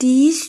30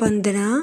15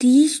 30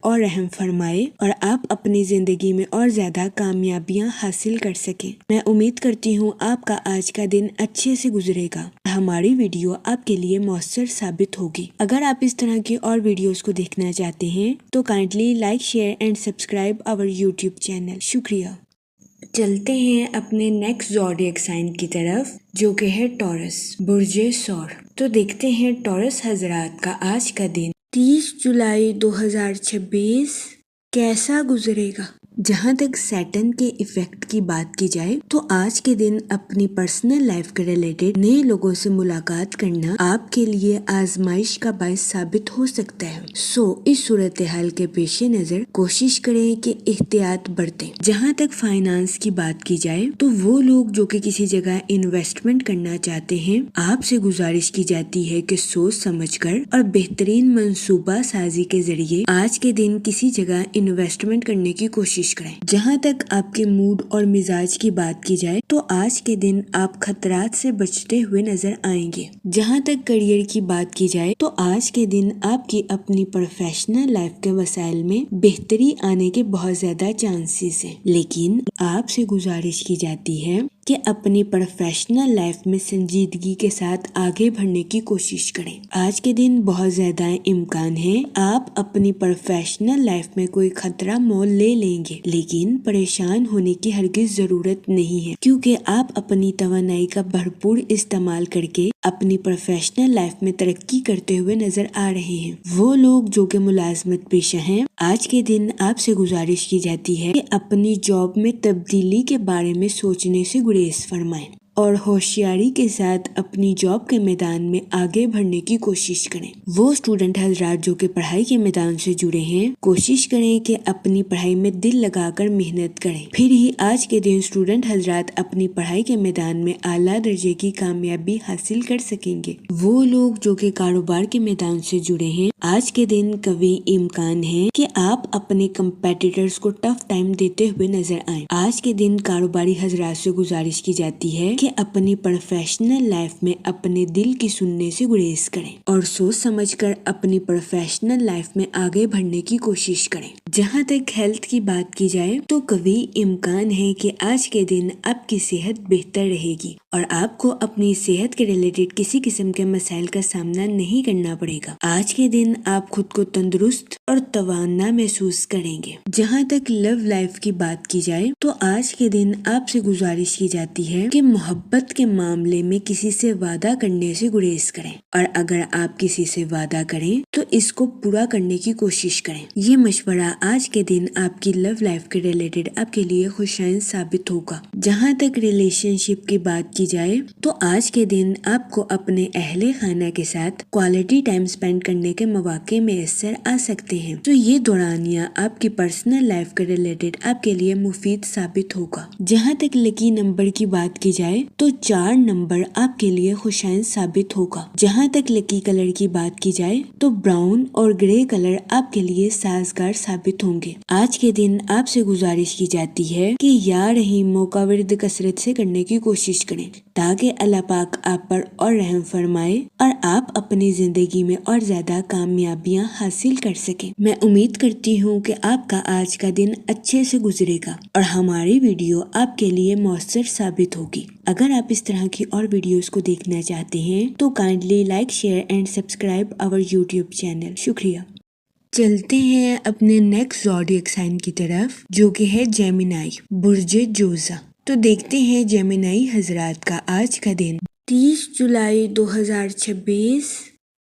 اور رحم فرمائے اور آپ اپنی زندگی میں اور زیادہ کامیابیاں حاصل کر سکیں۔ میں امید کرتی ہوں آپ کا آج کا دن اچھے سے گزرے گا۔ ہماری ویڈیو آپ کے لیے مؤثر ثابت ہوگی۔ اگر آپ اس طرح کی اور ویڈیوز کو دیکھنا چاہتے ہیں تو kindly like, share and subscribe our YouTube channel. شکریہ۔ چلتے ہیں اپنے نیکسٹ زوڈیک سائن کی طرف جو کہ ہے ٹورس، برج ثور۔ تو دیکھتے ہیں ٹورس حضرات کا آج کا دن 30 جولائی 2026 کیسا گزرے گا۔ جہاں تک سیٹرن کے ایفیکٹ کی بات کی جائے تو آج کے دن اپنی پرسنل لائف کے ریلیٹڈ نئے لوگوں سے ملاقات کرنا آپ کے لیے آزمائش کا باعث ثابت ہو سکتا ہے۔ اس صورتحال کے پیش نظر کوشش کریں کہ احتیاط برتیں۔ جہاں تک فائنانس کی بات کی جائے تو وہ لوگ جو کہ کسی جگہ انویسٹمنٹ کرنا چاہتے ہیں، آپ سے گزارش کی جاتی ہے کہ سوچ سمجھ کر اور بہترین منصوبہ سازی کے ذریعے آج کے دن کسی جگہ انویسٹمنٹ کرنے کی کوشش کریں۔ جہاں تک آپ کے موڈ اور مزاج کی بات کی جائے تو آج کے دن آپ خطرات سے بچتے ہوئے نظر آئیں گے۔ جہاں تک کیریئر کی بات کی جائے تو آج کے دن آپ کی اپنی پروفیشنل لائف کے وسائل میں بہتری آنے کے بہت زیادہ چانسز ہیں، لیکن آپ سے گزارش کی جاتی ہے کہ اپنی پروفیشنل لائف میں سنجیدگی کے ساتھ آگے بڑھنے کی کوشش کریں۔ آج کے دن بہت زیادہ امکان ہے آپ اپنی پروفیشنل لائف میں کوئی خطرہ مول لے لیں گے، لیکن پریشان ہونے کی ہرگز ضرورت نہیں ہے کیونکہ آپ اپنی توانائی کا بھرپور استعمال کر کے اپنی پروفیشنل لائف میں ترقی کرتے ہوئے نظر آ رہے ہیں۔ وہ لوگ جو کہ ملازمت پیشہ ہیں، آج کے دن آپ سے گزارش کی جاتی ہے کہ اپنی جاب میں تبدیلی کے بارے میں سوچنے سے گریز فرمائیں اور ہوشیاری کے ساتھ اپنی جاب کے میدان میں آگے بڑھنے کی کوشش کریں۔ وہ اسٹوڈنٹ حضرات جو کہ پڑھائی کے میدان سے جڑے ہیں، کوشش کریں کہ اپنی پڑھائی میں دل لگا کر محنت کریں، پھر ہی آج کے دن اسٹوڈنٹ حضرات اپنی پڑھائی کے میدان میں اعلیٰ درجے کی کامیابی حاصل کر سکیں گے۔ وہ لوگ جو کہ کاروبار کے میدان سے جڑے ہیں، آج کے دن قوی امکان ہے کہ آپ اپنے کمپیٹیٹرز کو ٹف ٹائم دیتے ہوئے نظر آئیں۔ آج کے دن کاروباری حضرات سے گزارش کی جاتی ہے کہ اپنی پروفیشنل لائف میں اپنے دل کی سننے سے گریز کریں اور سوچ سمجھ کر اپنی پروفیشنل لائف میں آگے بڑھنے کی کوشش کریں۔ جہاں تک ہیلتھ کی بات کی جائے تو قوی امکان ہے کہ آج کے دن آپ کی صحت بہتر رہے گی اور آپ کو اپنی صحت کے ریلیٹڈ کسی قسم کے مسائل کا سامنا نہیں کرنا پڑے گا۔ آج کے دن آپ خود کو تندرست اور توانا محسوس کریں گے۔ جہاں تک لو لائف کی بات کی جائے تو آج کے دن آپ سے گزارش کی جاتی ہے کہ محبت کے معاملے میں کسی سے وعدہ کرنے سے گریز کریں اور اگر آپ کسی سے وعدہ کریں تو اس کو پورا کرنے کی کوشش کریں۔ یہ مشورہ آج کے دن آپ کی لو لائف کے ریلیٹڈ آپ کے لیے خوشائن ثابت ہوگا۔ جہاں تک ریلیشن شپ کی بات کی جائے تو آج کے دن آپ کو اپنے اہل خانہ کے ساتھ کوالٹی ٹائم سپینڈ کرنے کے مواقع میسر آ سکتے ہیں، تو یہ دورانیہ آپ کی پرسنل لائف کے ریلیٹڈ آپ کے لیے مفید ثابت ہوگا۔ جہاں تک لکی نمبر کی بات کی جائے تو 4 نمبر آپ کے لیے خوشائن ثابت ہوگا۔ جہاں تک لکی کلر کی بات کی جائے تو براؤن اور گرے کلر آپ کے لیے سازگار ثابت ہوں گے۔ آج کے دن آپ سے گزارش کی جاتی ہے کہ یا رحیموں کا ورد کثرت سے کرنے کی کوشش کریں تاکہ اللہ پاک آپ پر اور رحم فرمائے اور آپ اپنی زندگی میں اور زیادہ کامیابیاں حاصل کر سکیں۔ میں امید کرتی ہوں کہ آپ کا آج کا دن اچھے سے گزرے گا اور ہماری ویڈیو آپ کے لیے مؤثر ثابت ہوگی۔ اگر آپ اس طرح کی اور ویڈیوز کو دیکھنا چاہتے ہیں تو kindly like, share and subscribe our YouTube channel. شکریہ۔ چلتے ہیں اپنے نیکسٹ زوڈیک سائن کی طرف جو کہ ہے جیمنائی، برج جوزہ۔ تو دیکھتے ہیں جیمنائی حضرات کا آج کا دن 30 جولائی 2026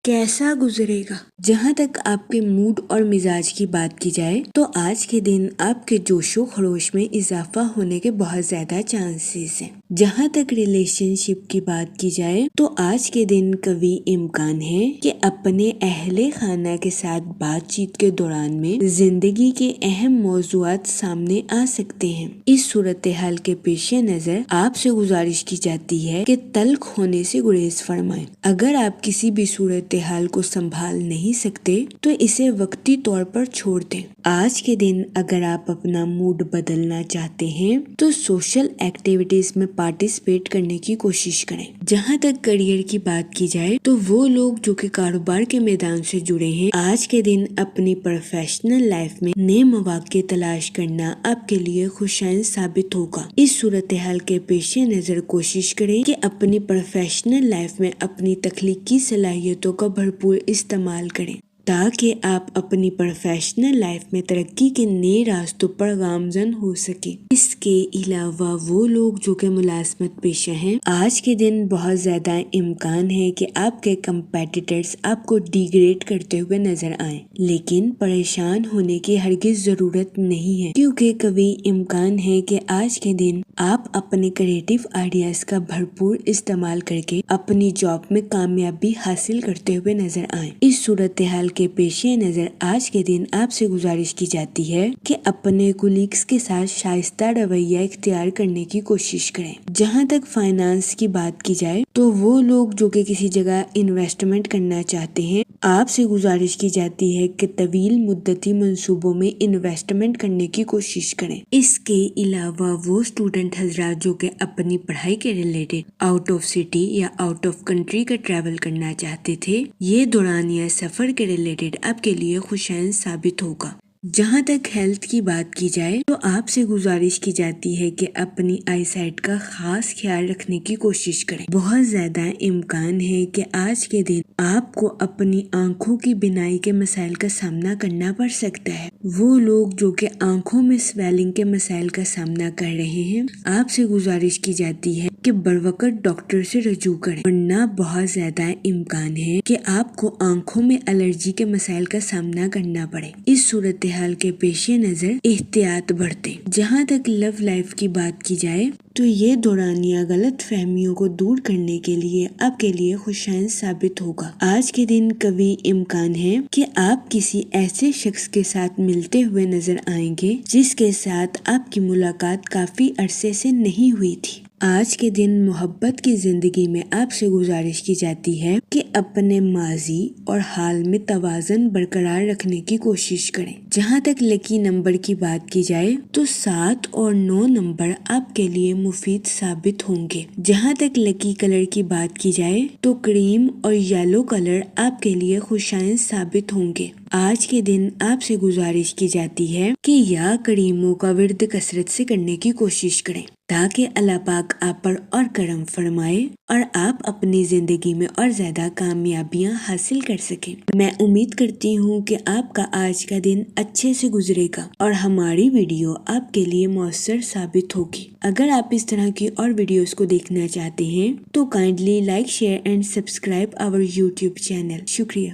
کیسا گزرے گا۔ جہاں تک آپ کے موڈ اور مزاج کی بات کی جائے تو آج کے دن آپ کے جوش و خروش میں اضافہ ہونے کے بہت زیادہ چانسز ہیں۔ جہاں تک ریلیشن شپ کی بات کی جائے تو آج کے دن قوی امکان ہے کہ اپنے اہل خانہ کے ساتھ بات چیت کے دوران میں زندگی کے اہم موضوعات سامنے آ سکتے ہیں۔ اس صورتحال کے پیش نظر آپ سے گزارش کی جاتی ہے کہ تلخ ہونے سے گریز فرمائیں۔ اگر آپ کسی بھی صورتحال کو سنبھال نہیں سکتے تو اسے وقتی طور پر چھوڑ دیں۔ آج کے دن اگر آپ اپنا موڈ بدلنا چاہتے ہیں تو سوشل ایکٹیویٹیز میں پارٹیسپیٹ کرنے کی کوشش کریں۔ جہاں تک کریئر کی بات کی جائے تو وہ لوگ جو کہ کاروبار کے میدان سے جڑے ہیں، آج کے دن اپنی پروفیشنل لائف میں نئے مواقع تلاش کرنا آپ کے لیے خوشائن ثابت ہوگا۔ اس صورتحال کے پیش نظر کوشش کریں کہ اپنی پروفیشنل لائف میں اپنی تخلیقی صلاحیتوں کا بھرپور استعمال کریں تاکہ آپ اپنی پروفیشنل لائف میں ترقی کے نئے راستوں پر گامزن ہو سکیں۔ اس کے علاوہ وہ لوگ جو کہ ملازمت پیشہ ہیں، آج کے دن بہت زیادہ امکان ہے کہ آپ کے کمپیٹیٹرز آپ کو ڈیگریڈ کرتے ہوئے نظر آئیں، لیکن پریشان ہونے کی ہرگز ضرورت نہیں ہے، کیونکہ کبھی امکان ہے کہ آج کے دن آپ اپنے کریٹیو آئیڈیاز کا بھرپور استعمال کر کے اپنی جاب میں کامیابی حاصل کرتے ہوئے نظر آئیں۔ اس صورتحال کے پیش نظر آج کے دن آپ سے گزارش کی جاتی ہے کہ اپنے کولیگز کے ساتھ شائستہ رویہ اختیار کرنے کی کوشش کریں۔ جہاں تک فائنانس کی بات کی جائے تو وہ لوگ جو کہ کسی جگہ انویسٹمنٹ کرنا چاہتے ہیں، آپ سے گزارش کی جاتی ہے کہ طویل مدتی منصوبوں میں انویسٹمنٹ کرنے کی کوشش کریں۔ اس کے علاوہ وہ اسٹوڈنٹ حضرات جو کہ اپنی پڑھائی کے ریلیٹڈ آؤٹ آف سٹی یا آؤٹ آف کنٹری کا ٹریول کرنا چاہتے تھے، یہ دورانیہ سفر کے ریلیٹڈ آپ کے لیے خوشائن ثابت ہوگا۔ جہاں تک ہیلتھ کی بات کی جائے تو آپ سے گزارش کی جاتی ہے کہ اپنی آئی سائٹ کا خاص خیال رکھنے کی کوشش کریں۔ بہت زیادہ امکان ہے کہ آج کے دن آپ کو اپنی آنکھوں کی بینائی کے مسائل کا سامنا کرنا پڑ سکتا ہے۔ وہ لوگ جو کہ آنکھوں میں سویلنگ کے مسائل کا سامنا کر رہے ہیں، آپ سے گزارش کی جاتی ہے کہ بروقت ڈاکٹر سے رجوع کریں، ورنہ بہت زیادہ امکان ہے کہ آپ کو آنکھوں میں الرجی کے مسائل کا سامنا کرنا پڑے۔ اس صورتحال کے پیش نظر احتیاط برتیں۔ جہاں تک لو لائف کی بات کی جائے تو یہ دورانیہ غلط فہمیوں کو دور کرنے کے لیے آپ کے لیے خوشائن ثابت ہوگا۔ آج کے دن کبھی امکان ہے کہ آپ کسی ایسے شخص کے ساتھ ملتے ہوئے نظر آئیں گے جس کے ساتھ آپ کی ملاقات کافی عرصے سے نہیں ہوئی تھی۔ آج کے دن محبت کی زندگی میں آپ سے گزارش کی جاتی ہے کہ اپنے ماضی اور حال میں توازن برقرار رکھنے کی کوشش کریں۔ جہاں تک لکی نمبر کی بات کی جائے تو 7 اور 9 نمبر آپ کے لیے مفید ثابت ہوں گے۔ جہاں تک لکی کلر کی بات کی جائے تو کریم اور یلو کلر آپ کے لیے خوشائن ثابت ہوں گے۔ آج کے دن آپ سے گزارش کی جاتی ہے کہ یا کریموں کا ورد کثرت سے کرنے کی کوشش کریں تاکہ اللہ پاک آپ پر اور کرم فرمائے اور آپ اپنی زندگی میں اور زیادہ کامیابیاں حاصل کر سکیں۔ میں امید کرتی ہوں کہ آپ کا آج کا دن اچھے سے گزرے گا اور ہماری ویڈیو آپ کے لیے مؤثر ثابت ہوگی۔ اگر آپ اس طرح کی اور ویڈیوز کو دیکھنا چاہتے ہیں تو kindly like, share and subscribe our YouTube channel. شکریہ۔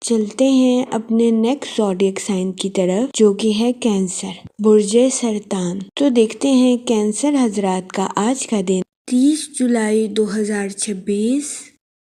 چلتے ہیں اپنے نیکسٹ زوڈیک سائن کی طرف جو کہ ہے کینسر، برج سرطان۔ تو دیکھتے ہیں کینسر حضرات کا آج کا دن 30 جولائی 2026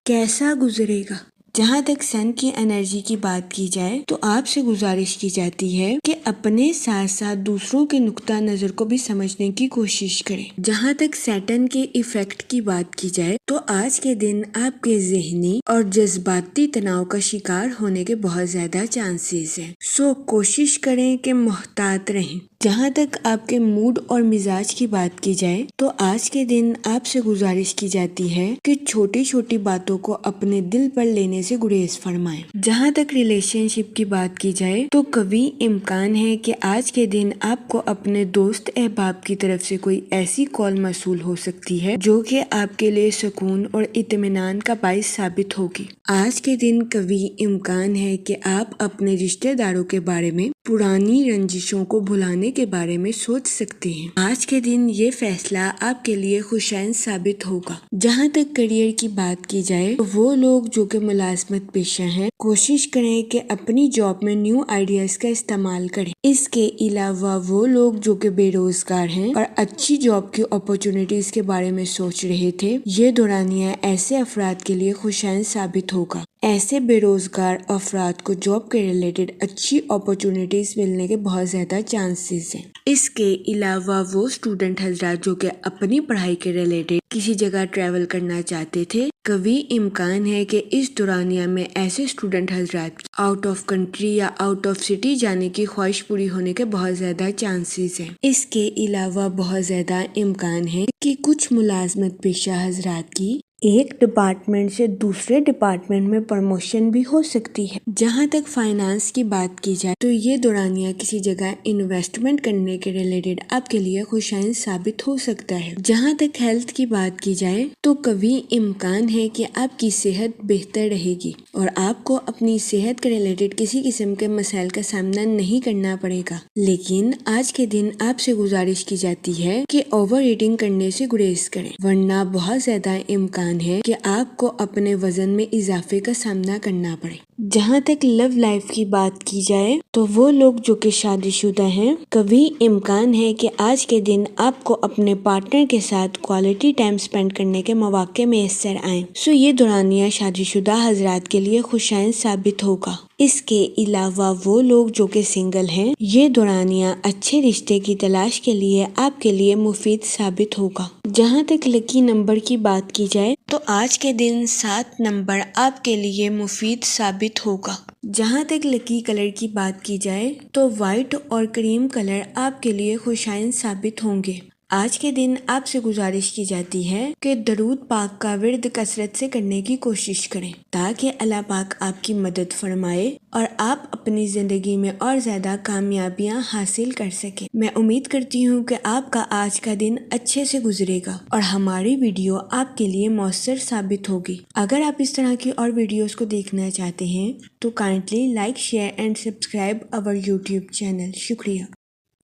کیسا گزرے گا۔ جہاں تک سن کی انرجی کی بات کی جائے تو آپ سے گزارش کی جاتی ہے کہ اپنے ساتھ ساتھ دوسروں کے نقطہ نظر کو بھی سمجھنے کی کوشش کریں۔ جہاں تک سیٹن کے ایفیکٹ کی بات کی جائے تو آج کے دن آپ کے ذہنی اور جذباتی تناؤ کا شکار ہونے کے بہت زیادہ چانسز ہیں، سو کوشش کریں کہ محتاط رہیں۔ جہاں تک آپ کے موڈ اور مزاج کی بات کی جائے تو آج کے دن آپ سے گزارش کی جاتی ہے کہ چھوٹی چھوٹی باتوں کو اپنے دل پر لینے سے گریز فرمائیں۔ جہاں تک ریلیشن شپ کی بات کی جائے تو کبھی امکان ہے کہ آج کے دن آپ کو اپنے دوست احباب کی طرف سے کوئی ایسی کال موصول ہو سکتی ہے جو کہ آپ کے لیے سکون اور اطمینان کا باعث ثابت ہوگی۔ آج کے دن کبھی امکان ہے کہ آپ اپنے رشتہ داروں کے بارے میں پرانی رنجشوں کو بھلانے کے بارے میں سوچ سکتے ہیں۔ آج کے دن یہ فیصلہ آپ کے لیے خوشائن ثابت ہوگا۔ جہاں تک کریئر کی بات کی جائے تو وہ لوگ جو کہ ملازمت پیشہ ہیں، کوشش کریں کہ اپنی جاب میں نیو آئیڈیاز کا استعمال کریں۔ اس کے علاوہ وہ لوگ جو کہ بے روزگار ہیں اور اچھی جاب کی اپرچونٹیز کے بارے میں سوچ رہے تھے، یہ دورانیہ ایسے افراد کے لیے خوشائن ثابت ہوگا۔ ایسے بے روزگار افراد کو جاب کے ریلیٹڈ اچھی اپرچونٹیز ملنے کے بہت زیادہ چانسز ہیں۔ اس کے علاوہ وہ اسٹوڈنٹ حضرات جو کہ اپنی پڑھائی کے ریلیٹڈ کسی جگہ ٹریول کرنا چاہتے تھے، قوی امکان ہے کہ اس دورانیہ میں ایسے اسٹوڈنٹ حضرات آؤٹ آف کنٹری یا آؤٹ آف سٹی جانے کی خواہش پوری ہونے کے بہت زیادہ چانسز ہیں۔ اس کے علاوہ بہت زیادہ امکان ہے کہ کچھ ملازمت پیشہ حضرات کی ایک ڈپارٹمنٹ سے دوسرے ڈپارٹمنٹ میں پروموشن بھی ہو سکتی ہے۔ جہاں تک فائنانس کی بات کی جائے تو یہ دورانیہ کسی جگہ انویسٹمنٹ کرنے کے ریلیٹڈ آپ کے لیے خوشائن ثابت ہو سکتا ہے۔ جہاں تک ہیلتھ کی بات کی جائے تو قوی امکان ہے کہ آپ کی صحت بہتر رہے گی اور آپ کو اپنی صحت کے ریلیٹڈ کسی قسم کے مسائل کا سامنا نہیں کرنا پڑے گا۔ لیکن آج کے دن آپ سے گزارش کی جاتی ہے کہ اوور ایٹنگ کرنے سے گریز کریں، ورنہ بہت زیادہ امکان ہے کہ آپ کو اپنے وزن میں اضافے کا سامنا کرنا پڑے۔ جہاں تک لو لائف کی بات کی جائے تو وہ لوگ جو کہ شادی شدہ ہیں، قوی امکان ہے کہ آج کے دن آپ کو اپنے پارٹنر کے ساتھ کوالٹی ٹائم سپینڈ کرنے کے مواقع میسر آئیں۔ یہ دورانیہ شادی شدہ حضرات کے لیے خوشائن ثابت ہوگا۔ اس کے علاوہ وہ لوگ جو کہ سنگل ہیں، یہ دورانیہ اچھے رشتے کی تلاش کے لیے آپ کے لیے مفید ثابت ہوگا۔ جہاں تک لکی نمبر کی بات کی جائے تو آج کے دن 7 نمبر آپ کے لیے مفید ثابت ہوگا۔ جہاں تک لکی کلر کی بات کی جائے تو وائٹ اور کریم کلر آپ کے لیے خوشائن ثابت ہوں گے۔ آج کے دن آپ سے گزارش کی جاتی ہے کہ درود پاک کا ورد کثرت سے کرنے کی کوشش کریں تاکہ اللہ پاک آپ کی مدد فرمائے اور آپ اپنی زندگی میں اور زیادہ کامیابیاں حاصل کر سکیں۔ میں امید کرتی ہوں کہ آپ کا آج کا دن اچھے سے گزرے گا اور ہماری ویڈیو آپ کے لیے مؤثر ثابت ہوگی۔ اگر آپ اس طرح کی اور ویڈیوز کو دیکھنا چاہتے ہیں تو kindly like, share and subscribe our YouTube channel. شکریہ۔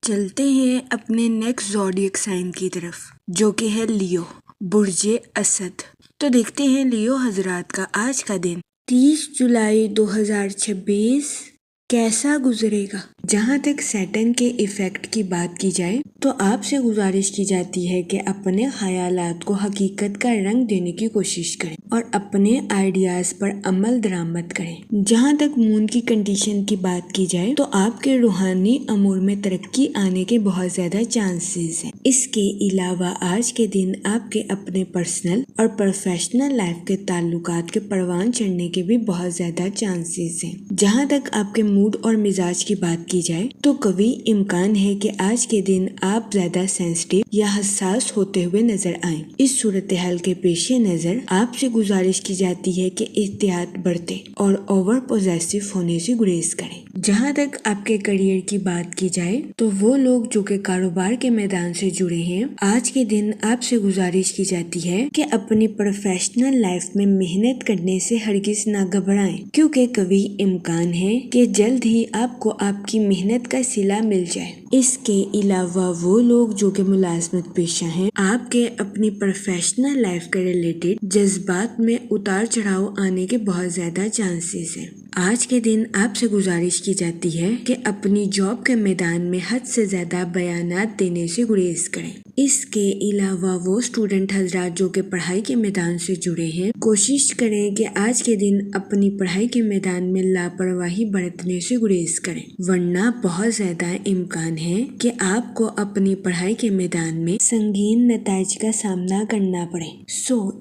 چلتے ہیں اپنے نیکسٹ زوڈیک سائن کی طرف جو کہ ہے لیو، برج اسد۔ تو دیکھتے ہیں لیو حضرات کا آج کا دن 30 جولائی 2026 کیسا گزرے گا۔ جہاں تک سیٹن کے ایفیکٹ کی بات کی جائے تو آپ سے گزارش کی جاتی ہے کہ اپنے خیالات کو حقیقت کا رنگ دینے کی کوشش کریں اور اپنے آئیڈیاز پر عمل درآمد کریں۔ جہاں تک مون کی کنڈیشن کی بات کی جائے تو آپ کے روحانی امور میں ترقی آنے کے بہت زیادہ چانسز ہیں۔ اس کے علاوہ آج کے دن آپ کے اپنے پرسنل اور پروفیشنل لائف کے تعلقات کے پروان چڑھنے کے بھی بہت زیادہ چانسز ہیں۔ جہاں تک آپ کے موڈ اور مزاج کی بات کی جائے تو قوی امکان ہے کہ آج کے دن آپ زیادہ سینسٹیو یا حساس ہوتے ہوئے نظر آئیں۔ اس صورتحال کے پیش نظر آپ سے گزارش کی جاتی ہے کہ احتیاط برتیں اور اوور پوزیسو ہونے سے گریز کریں۔ جہاں تک آپ کے کریئر کی بات کی جائے تو وہ لوگ جو کہ کاروبار کے میدان سے جڑے ہیں، آج کے دن آپ سے گزارش کی جاتی ہے کہ اپنی پروفیشنل لائف میں محنت کرنے سے ہرگز نہ گھبرائیں، کیونکہ قوی امکان ہے کہ جلد ہی آپ کو آپ کی محنت کا صلہ مل جائے۔ اس کے علاوہ وہ لوگ جو کہ ملازمت پیشہ ہیں، آپ کے اپنی پروفیشنل لائف کے ریلیٹڈ جذبات میں اتار چڑھاؤ آنے کے بہت زیادہ چانسز ہیں۔ آج کے دن آپ سے گزارش کی جاتی ہے کہ اپنی جاب کے میدان میں حد سے زیادہ بیانات دینے سے گریز کریں۔ اس کے علاوہ وہ اسٹوڈنٹ حضرات جو کہ پڑھائی کے میدان سے جڑے ہیں، کوشش کریں کہ آج کے دن اپنی پڑھائی کے میدان میں لاپرواہی برتنے سے گریز کریں، ورنہ بہت زیادہ امکان ہے کہ آپ کو اپنی پڑھائی کے میدان میں سنگین نتائج کا سامنا کرنا پڑے۔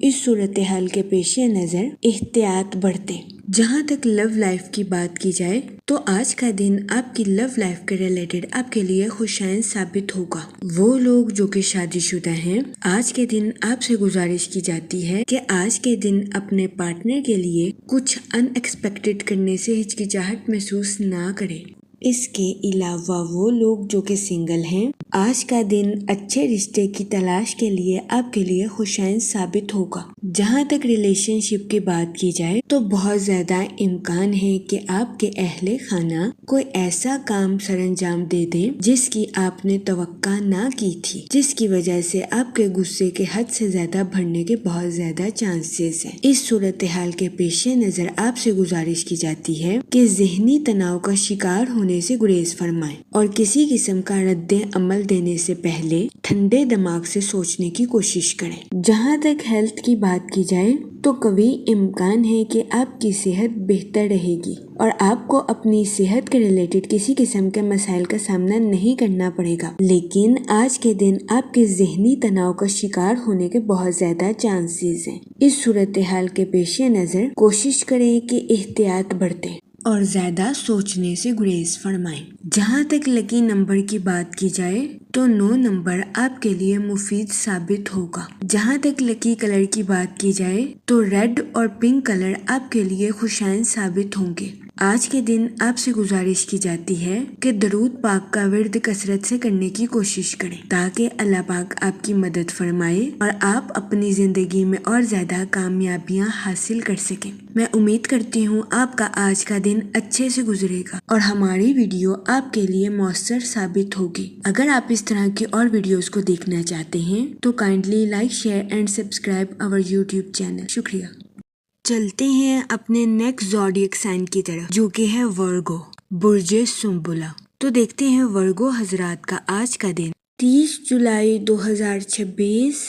اس صورتحال کے پیش نظر احتیاط برتیں۔ جہاں تک لو لائف کی بات کی جائے تو آج کا دن آپ کی لو لائف کے ریلیٹڈ آپ کے لیے خوشائن ثابت ہوگا۔ وہ لوگ جو کہ شادی شدہ ہیں، آج کے دن آپ سے گزارش کی جاتی ہے کہ آج کے دن اپنے پارٹنر کے لیے کچھ ان ایکسپیکٹڈ کرنے سے ہچکچاہٹ محسوس نہ کریں۔ اس کے علاوہ وہ لوگ جو کہ سنگل ہیں، آج کا دن اچھے رشتے کی تلاش کے لیے آپ کے لیے خوشائن ثابت ہوگا۔ جہاں تک ریلیشن شپ کی بات کی جائے تو بہت زیادہ امکان ہے کہ آپ کے اہل خانہ کوئی ایسا کام سر انجام دے دیں جس کی آپ نے توقع نہ کی تھی، جس کی وجہ سے آپ کے غصے کے حد سے زیادہ بڑھنے کے بہت زیادہ چانسز ہیں۔ اس صورتحال کے پیش نظر آپ سے گزارش کی جاتی ہے کہ ذہنی تناؤ کا شکار ہونے سے گریز فرمائیں اور کسی قسم کا رد عمل دینے سے پہلے ٹھنڈے دماغ سے سوچنے کی کوشش کریں۔ جہاں تک ہیلتھ کی بات کی جائے تو قوی امکان ہے کہ آپ کی صحت بہتر رہے گی اور آپ کو اپنی صحت کے ریلیٹڈ کسی قسم کے مسائل کا سامنا نہیں کرنا پڑے گا، لیکن آج کے دن آپ کے ذہنی تناؤ کا شکار ہونے کے بہت زیادہ چانسز ہیں۔ اس صورتحال کے پیش نظر کوشش کریں کہ احتیاط برتیں اور زیادہ سوچنے سے گریز فرمائیں۔ جہاں تک لکی نمبر کی بات کی جائے تو 9 نمبر آپ کے لیے مفید ثابت ہوگا۔ جہاں تک لکی کلر کی بات کی جائے تو ریڈ اور پنک کلر آپ کے لیے خوشائن ثابت ہوں گے۔ آج کے دن آپ سے گزارش کی جاتی ہے کہ درود پاک کا ورد کثرت سے کرنے کی کوشش کریں تاکہ اللہ پاک آپ کی مدد فرمائے اور آپ اپنی زندگی میں اور زیادہ کامیابیاں حاصل کر سکیں۔ میں امید کرتی ہوں آپ کا آج کا دن اچھے سے گزرے گا اور ہماری ویڈیو آپ کے لیے مؤثر ثابت ہوگی۔ اگر آپ اس طرح کی اور ویڈیوز کو دیکھنا چاہتے ہیں تو kindly like, share and subscribe our YouTube channel. شکریہ۔ چلتے ہیں اپنے نیکسٹ زوڈیک سائن کی طرف جو کہ ہے ورگو، برج سنبلہ۔ تو دیکھتے ہیں ورگو حضرات کا آج کا دن 30 جولائی 2026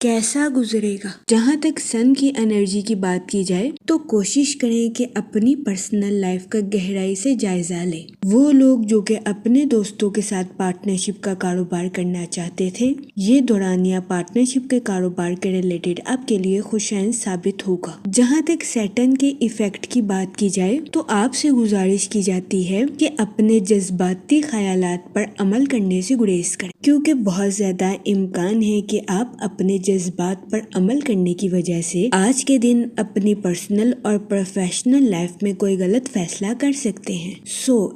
کیسا گزرے گا۔ جہاں تک سن کی انرجی کی بات کی جائے تو کوشش کریں کہ اپنی پرسنل لائف کا گہرائی سے جائزہ لیں۔ وہ لوگ جو کہ اپنے دوستوں کے ساتھ پارٹنرشپ کا کاروبار کرنا چاہتے تھے، یہ دورانیہ پارٹنرشپ کے کاروبار کے ریلیٹڈ آپ کے لیے خوشائن ثابت ہوگا۔ جہاں تک سیٹن کے ایفیکٹ کی بات کی جائے تو آپ سے گزارش کی جاتی ہے کہ اپنے جذباتی خیالات پر عمل کرنے سے گریز کریں، کیونکہ بہت زیادہ امکان ہے کہ آپ اپنے جذبات پر عمل کرنے کی وجہ سے آج کے دن اپنی پرسنل اور پروفیشنل لائف میں کوئی غلط فیصلہ کر سکتے ہیں۔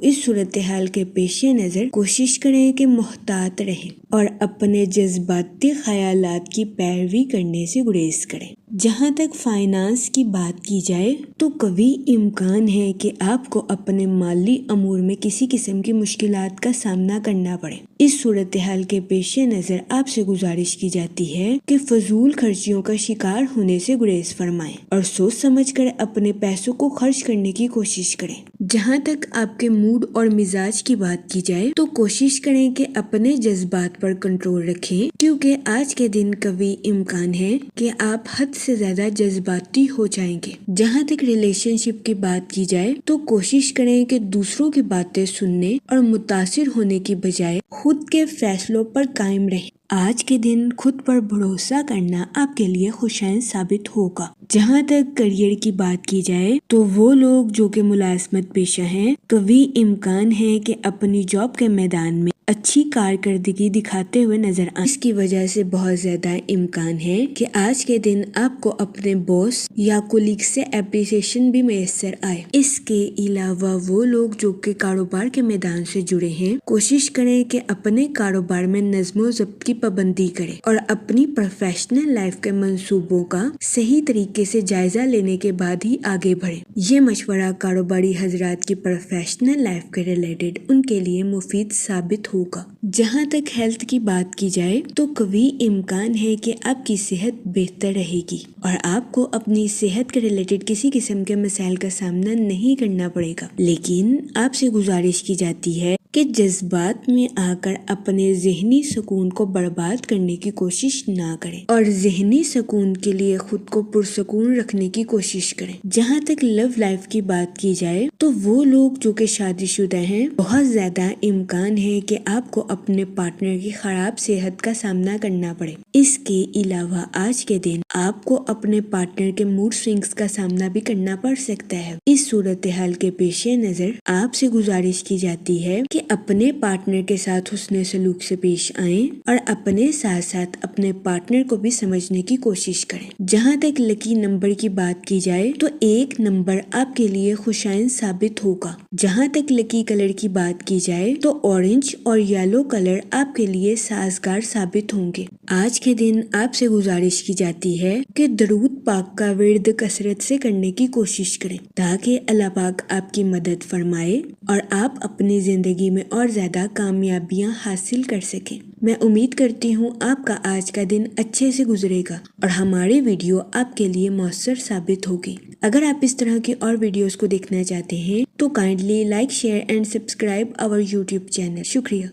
اس صورتحال کے پیش نظر کوشش کریں کہ محتاط رہیں اور اپنے جذباتی خیالات کی پیروی کرنے سے گریز کریں۔ جہاں تک فائنانس کی بات کی جائے تو قوی امکان ہے کہ آپ کو اپنے مالی امور میں کسی قسم کی مشکلات کا سامنا کرنا پڑے۔ اس صورتحال کے پیش نظر آپ سے گزارش کی جاتی ہے کہ فضول خرچیوں کا شکار ہونے سے گریز فرمائیں اور سوچ سمجھ کر اپنے پیسوں کو خرچ کرنے کی کوشش کریں۔ جہاں تک آپ کے موڈ اور مزاج کی بات کی جائے تو کوشش کریں کہ اپنے جذبات پر کنٹرول رکھیں، کیونکہ آج کے دن قوی امکان ہے کہ آپ حد سے زیادہ جذباتی ہو جائیں گے۔ جہاں تک ریلیشن شپ کی بات کی جائے تو کوشش کریں کہ دوسروں کی باتیں سننے اور متاثر ہونے کی بجائے خود کے فیصلوں پر قائم رہیں۔ آج کے دن خود پر بھروسہ کرنا آپ کے لیے خوشائن ثابت ہوگا۔ جہاں تک کریئر کی بات کی جائے تو وہ لوگ جو کہ ملازمت پیشہ ہیں، قوی امکان ہے کہ اپنی جاب کے میدان میں اچھی کارکردگی دکھاتے ہوئے نظر آئیں۔ اس کی وجہ سے بہت زیادہ امکان ہے کہ آج کے دن آپ کو اپنے باس یا کولیگ سے اپریسیشن بھی میسر آئے۔ اس کے علاوہ وہ لوگ جو کہ کاروبار کے میدان سے جڑے ہیں، کوشش کریں کہ اپنے کاروبار میں نظم و ضبط کی پابندی کریں اور اپنی پروفیشنل لائف کے منصوبوں کا صحیح طریقے سے جائزہ لینے کے بعد ہی آگے بڑھیں۔ یہ مشورہ کاروباری حضرات کی پروفیشنل لائف کے ریلیٹڈ ان کے لیے مفید ثابت ہوگا۔ جہاں تک ہیلتھ کی بات کی جائے تو قوی امکان ہے کہ آپ کی صحت بہتر رہے گی اور آپ کو اپنی صحت کے ریلیٹڈ کسی قسم کے مسائل کا سامنا نہیں کرنا پڑے گا، لیکن آپ سے گزارش کی جاتی ہے کہ جذبات میں آ کر اپنے ذہنی سکون کو برباد کرنے کی کوشش نہ کریں اور ذہنی سکون کے لیے خود کو پرسکون رکھنے کی کوشش کریں۔ جہاں تک لو لائف کی بات کی جائے تو وہ لوگ جو کہ شادی شدہ ہیں، بہت زیادہ امکان ہے کہ آپ کو اپنے پارٹنر کی خراب صحت کا سامنا کرنا پڑے۔ اس کے علاوہ آج کے دن آپ کو اپنے پارٹنر کے موڈ سوئنگز کا سامنا بھی کرنا پڑ سکتا ہے۔ اس صورتحال کے پیش نظر آپ سے گزارش کی جاتی ہے کہ اپنے پارٹنر کے ساتھ حسن سلوک سے پیش آئیں اور اپنے ساتھ ساتھ اپنے پارٹنر کو بھی سمجھنے کی کوشش کریں۔ جہاں تک لکی نمبر کی بات کی جائے تو 1 نمبر آپ کے لیے خوشائن ثابت ہوگا۔ جہاں تک لکی کلر کی بات کی جائے تو اورنج اور یلو کلر آپ کے لیے سازگار ثابت ہوں گے۔ آج کے دن آپ سے گزارش کی جاتی ہے کہ درود پاک کا ورد کثرت سے کرنے کی کوشش کریں تاکہ اللہ پاک آپ کی مدد فرمائے اور آپ اپنی زندگی میں اور زیادہ کامیابیاں حاصل کر سکیں۔ میں امید کرتی ہوں آپ کا آج کا دن اچھے سے گزرے گا اور ہماری ویڈیو آپ کے لیے مؤثر ثابت ہوگی۔ اگر آپ اس طرح کی اور ویڈیوز کو دیکھنا چاہتے ہیں تو kindly like, share and subscribe our YouTube channel. شکریہ۔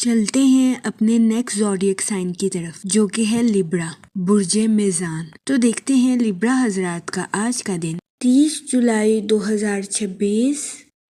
چلتے ہیں اپنے نیکسٹ زوڈیک سائن کی طرف جو کہ ہے لیبرا، برج میزان۔ تو دیکھتے ہیں لیبرا حضرات کا آج کا دن 30 جولائی 2026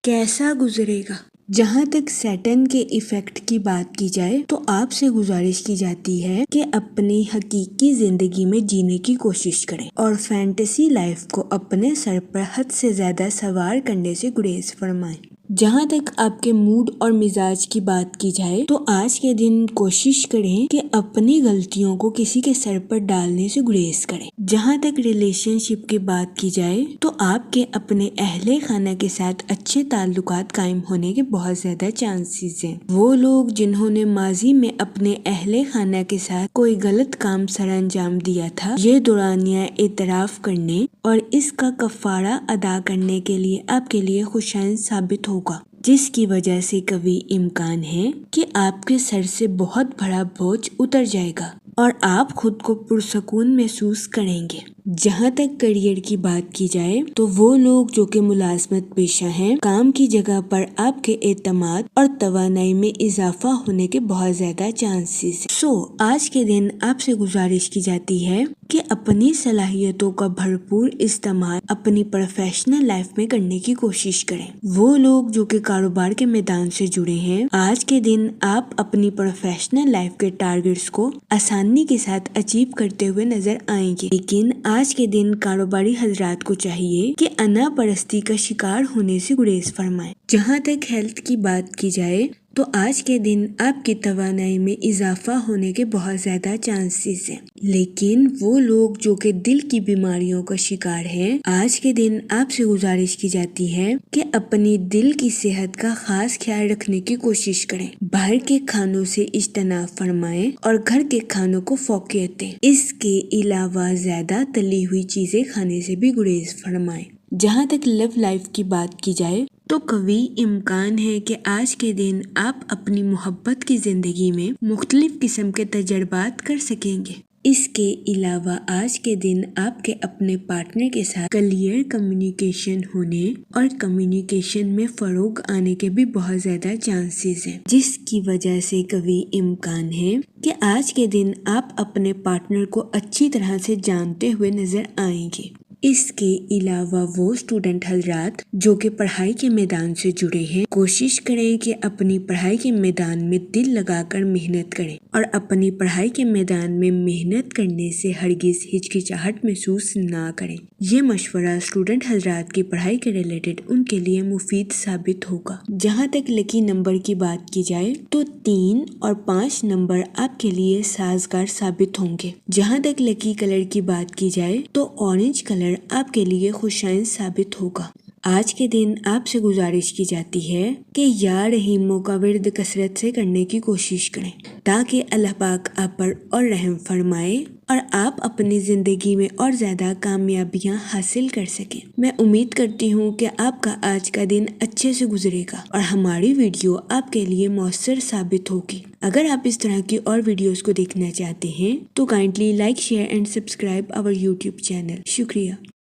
کیسا گزرے گا۔ جہاں تک سیٹرن کے ایفیکٹ کی بات کی جائے تو آپ سے گزارش کی جاتی ہے کہ اپنی حقیقی زندگی میں جینے کی کوشش کریں اور فینٹیسی لائف کو اپنے سر پر حد سے زیادہ سوار کرنے سے گریز فرمائیں۔ جہاں تک آپ کے موڈ اور مزاج کی بات کی جائے تو آج کے دن کوشش کریں کہ اپنی غلطیوں کو کسی کے سر پر ڈالنے سے گریز کریں۔ جہاں تک ریلیشن شپ کی بات کی جائے تو آپ کے اپنے اہل خانہ کے ساتھ اچھے تعلقات قائم ہونے کے بہت زیادہ چانسز ہیں۔ وہ لوگ جنہوں نے ماضی میں اپنے اہل خانہ کے ساتھ کوئی غلط کام سر انجام دیا تھا، یہ دورانیہ اعتراف کرنے اور اس کا کفارہ ادا کرنے کے لیے آپ کے لیے خوشائن ثابت ہوگا، جس کی وجہ سے کبھی امکان ہے کہ آپ کے سر سے بہت بڑا بوجھ اتر جائے گا اور آپ خود کو پرسکون محسوس کریں گے۔ جہاں تک کیریئر کی بات کی جائے تو وہ لوگ جو کہ ملازمت پیشہ ہیں، کام کی جگہ پر آپ کے اعتماد اور توانائی میں اضافہ ہونے کے بہت زیادہ چانسز ہیں۔ آج کے دن آپ سے گزارش کی جاتی ہے کہ اپنی صلاحیتوں کا بھرپور استعمال اپنی پروفیشنل لائف میں کرنے کی کوشش کریں۔ وہ لوگ جو کہ کاروبار کے میدان سے جڑے ہیں، آج کے دن آپ اپنی پروفیشنل لائف کے ٹارگٹس کو آسانی کے ساتھ اچیو کرتے ہوئے نظر آئیں گے، لیکن آج کے دن کاروباری حضرات کو چاہیے کہ انا پرستی کا شکار ہونے سے گریز فرمائیں۔ جہاں تک ہیلتھ کی بات کی جائے تو آج کے دن آپ کی توانائی میں اضافہ ہونے کے بہت زیادہ چانسز ہیں، لیکن وہ لوگ جو کہ دل کی بیماریوں کا شکار ہیں، آج کے دن آپ سے گزارش کی جاتی ہے کہ اپنی دل کی صحت کا خاص خیال رکھنے کی کوشش کریں، باہر کے کھانوں سے اجتناب فرمائیں اور گھر کے کھانوں کو فوقیت دیں۔ اس کے علاوہ زیادہ تلی ہوئی چیزیں کھانے سے بھی گریز فرمائیں۔ جہاں تک لو لائف کی بات کی جائے تو کبھی امکان ہے کہ آج کے دن آپ اپنی محبت کی زندگی میں مختلف قسم کے تجربات کر سکیں گے۔ اس کے علاوہ آج کے دن آپ کے اپنے پارٹنر کے ساتھ کلیئر کمیونیکیشن ہونے اور کمیونیکیشن میں فروغ آنے کے بھی بہت زیادہ چانسز ہیں، جس کی وجہ سے کبھی امکان ہے کہ آج کے دن آپ اپنے پارٹنر کو اچھی طرح سے جانتے ہوئے نظر آئیں گے۔ اس کے علاوہ وہ اسٹوڈنٹ حضرات جو کہ پڑھائی کے میدان سے جڑے ہیں، کوشش کریں کہ اپنی پڑھائی کے میدان میں دل لگا کر محنت کریں اور اپنی پڑھائی کے میدان میں محنت کرنے سے ہرگز ہچکچاہٹ محسوس نہ کریں۔ یہ مشورہ اسٹوڈنٹ حضرات کی پڑھائی کے ریلیٹڈ ان کے لیے مفید ثابت ہوگا۔ جہاں تک لکی نمبر کی بات کی جائے تو 3 اور 5 نمبر آپ کے لیے سازگار ثابت ہوں گے۔ جہاں تک لکی کلر کی بات کی جائے تو اورنج کلر آپ کے لیے خوشائن ثابت ہوگا۔ آج کے دن آپ سے گزارش کی جاتی ہے کہ یا رحیموں کا ورد کثرت سے کرنے کی کوشش کریں تاکہ اللہ پاک آپ پر اور رحم فرمائے اور آپ اپنی زندگی میں اور زیادہ کامیابیاں حاصل کر سکیں۔ میں امید کرتی ہوں کہ آپ کا آج کا دن اچھے سے گزرے گا اور ہماری ویڈیو آپ کے لیے مؤثر ثابت ہوگی۔ اگر آپ اس طرح کی اور ویڈیوز کو دیکھنا چاہتے ہیں تو kindly like, share and subscribe our YouTube channel. شکریہ۔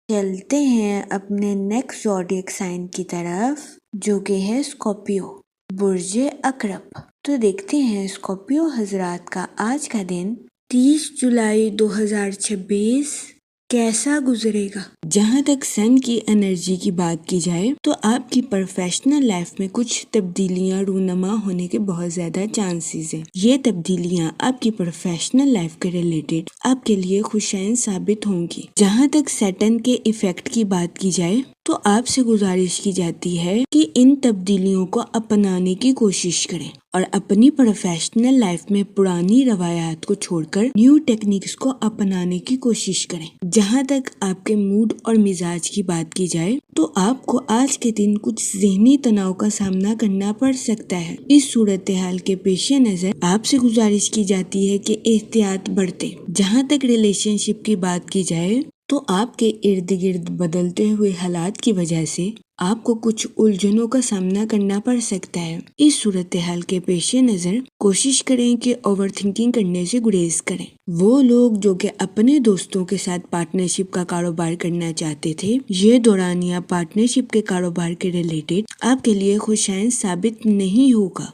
چلتے ہیں اپنے نیکسٹ زوڈیک سائن کی طرف جو کہ ہے اسکارپیو، برج عقرب۔ تو دیکھتے ہیں اسکارپیو حضرات کا آج کا دن 30 جولائی 2026 کیسا گزرے گا۔ جہاں تک سن کی انرجی کی بات کی جائے تو آپ کی پروفیشنل لائف میں کچھ تبدیلیاں رونما ہونے کے بہت زیادہ چانسز ہیں۔ یہ تبدیلیاں آپ کی پروفیشنل لائف کے ریلیٹڈ آپ کے لیے خوشائن ثابت ہوں گی۔ جہاں تک سیٹرن کے ایفیکٹ کی بات کی جائے تو آپ سے گزارش کی جاتی ہے کہ ان تبدیلیوں کو اپنانے کی کوشش کریں اور اپنی پروفیشنل لائف میں پرانی روایات کو چھوڑ کر نیو ٹیکنیکس کو اپنانے کی کوشش کریں۔ جہاں تک آپ کے موڈ اور مزاج کی بات کی جائے تو آپ کو آج کے دن کچھ ذہنی تناؤ کا سامنا کرنا پڑ سکتا ہے۔ اس صورتحال کے پیش نظر آپ سے گزارش کی جاتی ہے کہ احتیاط برتیں۔ جہاں تک ریلیشن شپ کی بات کی جائے تو آپ کے ارد گرد بدلتے ہوئے حالات کی وجہ سے آپ کو کچھ الجھنوں کا سامنا کرنا پڑ سکتا ہے۔ اس صورتحال کے پیش نظر کوشش کریں کہ اوور تھنکنگ کرنے سے گریز کریں۔ وہ لوگ جو کہ اپنے دوستوں کے ساتھ پارٹنرشپ کا کاروبار کرنا چاہتے تھے، یہ دورانیہ پارٹنرشپ کے کاروبار کے ریلیٹڈ آپ کے لیے خوشائن ثابت نہیں ہوگا۔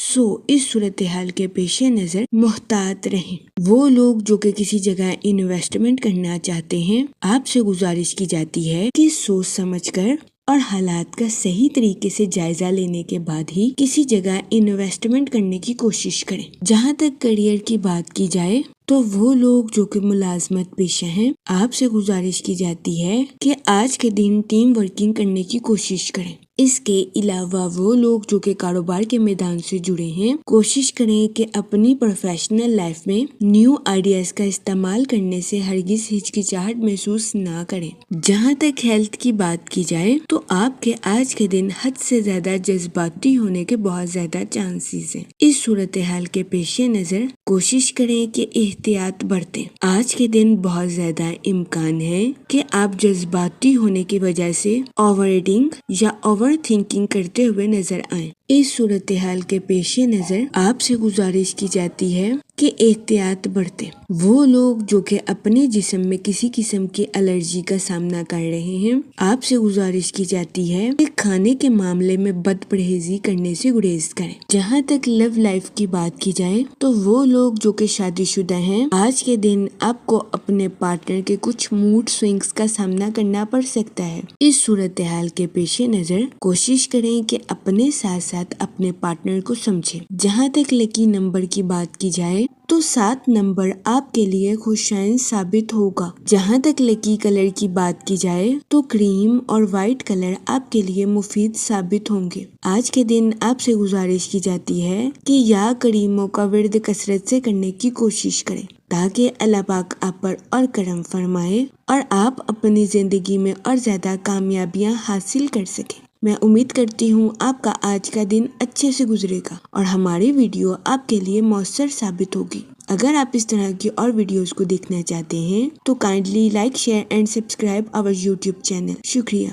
اس صورتحال کے پیش نظر محتاط رہیں۔ وہ لوگ جو کہ کسی جگہ انویسٹمنٹ کرنا چاہتے ہیں، آپ سے گزارش کی جاتی ہے کہ سوچ سمجھ کر اور حالات کا صحیح طریقے سے جائزہ لینے کے بعد ہی کسی جگہ انویسٹمنٹ کرنے کی کوشش کریں۔ جہاں تک کیریئر کی بات کی جائے تو وہ لوگ جو کہ ملازمت پیشہ ہیں، آپ سے گزارش کی جاتی ہے کہ آج کے دن ٹیم ورکنگ کرنے کی کوشش کریں۔ اس کے علاوہ وہ لوگ جو کہ کاروبار کے میدان سے جڑے ہیں، کوشش کریں کہ اپنی پروفیشنل لائف میں نیو آئیڈیاز کا استعمال کرنے سے ہرگز ہچکچاہٹ محسوس نہ کریں۔ جہاں تک ہیلتھ کی بات کی جائے تو آپ کے آج کے دن حد سے زیادہ جذباتی ہونے کے بہت زیادہ چانسز ہیں۔ اس صورتحال کے پیش نظر کوشش کریں کہ احتیاط برتیں۔ آج کے دن بہت زیادہ امکان ہے کہ آپ جذباتی ہونے کی وجہ سے اوور ایٹنگ یا اوور تھنکنگ کرتے ہوئے نظر آئیں۔ اس صورتحال کے پیش نظر آپ سے گزارش کی جاتی ہے کہ احتیاط برتیں۔ وہ لوگ جو کہ اپنے جسم میں کسی قسم کی الرجی کا سامنا کر رہے ہیں، آپ سے گزارش کی جاتی ہے کہ کھانے کے معاملے میں بد پرہیزی کرنے سے گریز کریں۔ جہاں تک لو لائف کی بات کی جائے تو وہ لوگ جو کہ شادی شدہ ہیں، آج کے دن آپ کو اپنے پارٹنر کے کچھ موڈ سوئنگز کا سامنا کرنا پڑ سکتا ہے۔ اس صورتحال کے پیش نظر کوشش کریں کہ اپنے ساتھ ساتھ اپنے پارٹنر کو سمجھیں۔ جہاں تک لکی نمبر کی بات کی جائے تو 7 نمبر آپ کے لیے خوشائن ثابت ہوگا۔ جہاں تک لکی کلر کی بات کی جائے تو کریم اور وائٹ کلر آپ کے لیے مفید ثابت ہوں گے۔ آج کے دن آپ سے گزارش کی جاتی ہے کہ یا کریموں کا ورد کثرت سے کرنے کی کوشش کریں تاکہ اللہ پاک آپ پر اور کرم فرمائے اور آپ اپنی زندگی میں اور زیادہ کامیابیاں حاصل کر سکیں۔ میں امید کرتی ہوں آپ کا آج کا دن اچھے سے گزرے گا اور ہماری ویڈیو آپ کے لیے مؤثر ثابت ہوگی۔ اگر آپ اس طرح کی اور ویڈیوز کو دیکھنا چاہتے ہیں تو kindly like, share and subscribe our YouTube channel. شکریہ۔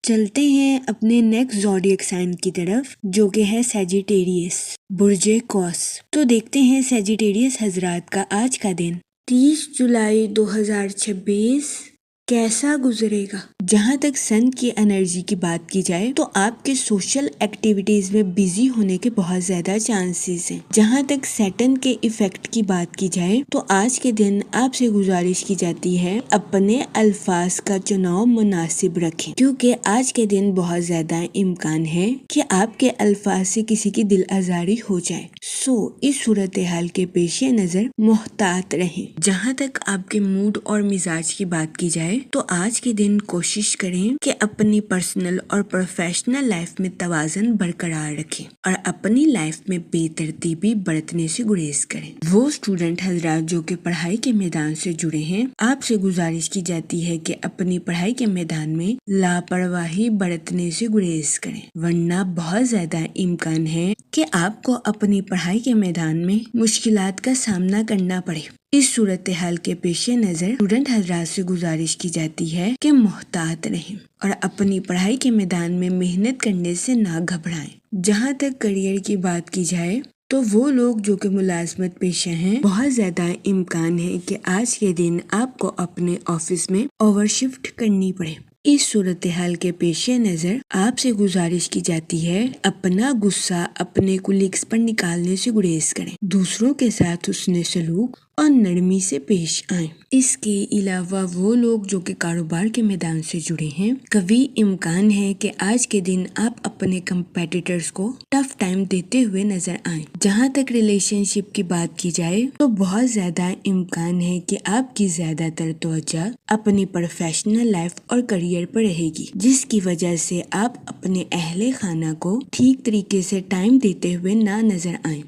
چلتے ہیں اپنے نیکسٹ زوڈیک سائن کی طرف جو کہ ہے سیجیٹیریس، برج قوس۔ تو دیکھتے ہیں سیجیٹیریس حضرات کا آج کا دن 30 جولائی 2026 کیسا گزرے گا۔ جہاں تک سن کی انرجی کی بات کی جائے تو آپ کے سوشل ایکٹیویٹیز میں بیزی ہونے کے بہت زیادہ چانسز ہیں۔ جہاں تک سیٹن کے ایفیکٹ کی بات کی جائے تو آج کے دن آپ سے گزارش کی جاتی ہے اپنے الفاظ کا چناؤ مناسب رکھیں، کیونکہ آج کے دن بہت زیادہ امکان ہے کہ آپ کے الفاظ سے کسی کی دل آزاری ہو جائے۔ اس صورتحال کے پیش نظر محتاط رہیں۔ جہاں تک آپ کے موڈ اور مزاج کی بات کی جائے تو آج کے دن کوشش کریں کہ اپنی پرسنل اور پروفیشنل لائف میں توازن برقرار رکھیں اور اپنی لائف میں بے ترتیبی برتنے سے گریز کریں۔ وہ اسٹوڈنٹ حضرات جو کہ پڑھائی کے میدان سے جڑے ہیں، آپ سے گزارش کی جاتی ہے کہ اپنی پڑھائی کے میدان میں لاپرواہی برتنے سے گریز کریں، ورنہ بہت زیادہ امکان ہے کہ آپ کو اپنی پڑھائی کے میدان میں مشکلات کا سامنا کرنا پڑے۔ اس صورتحال کے پیش نظر اسٹوڈنٹ حضرات سے گزارش کی جاتی ہے کہ محتاط رہیں اور اپنی پڑھائی کے میدان میں محنت کرنے سے نہ گھبرائیں۔ جہاں تک کیریئر کی بات کی جائے تو وہ لوگ جو کہ ملازمت پیشہ ہیں، بہت زیادہ امکان ہے کہ آج کے دن آپ کو اپنے آفس میں اوور شفٹ کرنی پڑے۔ اس صورتحال کے پیش نظر آپ سے گزارش کی جاتی ہے اپنا غصہ اپنے کولیگز پر نکالنے سے گریز کریں، دوسروں کے ساتھ حسن سلوک اور نرمی سے پیش آئیں۔ اس کے علاوہ وہ لوگ جو کہ کاروبار کے میدان سے جڑے ہیں، قوی امکان ہے کہ آج کے دن آپ اپنے کمپیٹیٹرز کو ٹف ٹائم دیتے ہوئے نظر آئیں۔ جہاں تک ریلیشن شپ کی بات کی جائے تو بہت زیادہ امکان ہے کہ آپ کی زیادہ تر توجہ اپنی پروفیشنل لائف اور کیریئر پر رہے گی، جس کی وجہ سے آپ اپنے اہل خانہ کو ٹھیک طریقے سے ٹائم دیتے ہوئے نہ نظر آئیں۔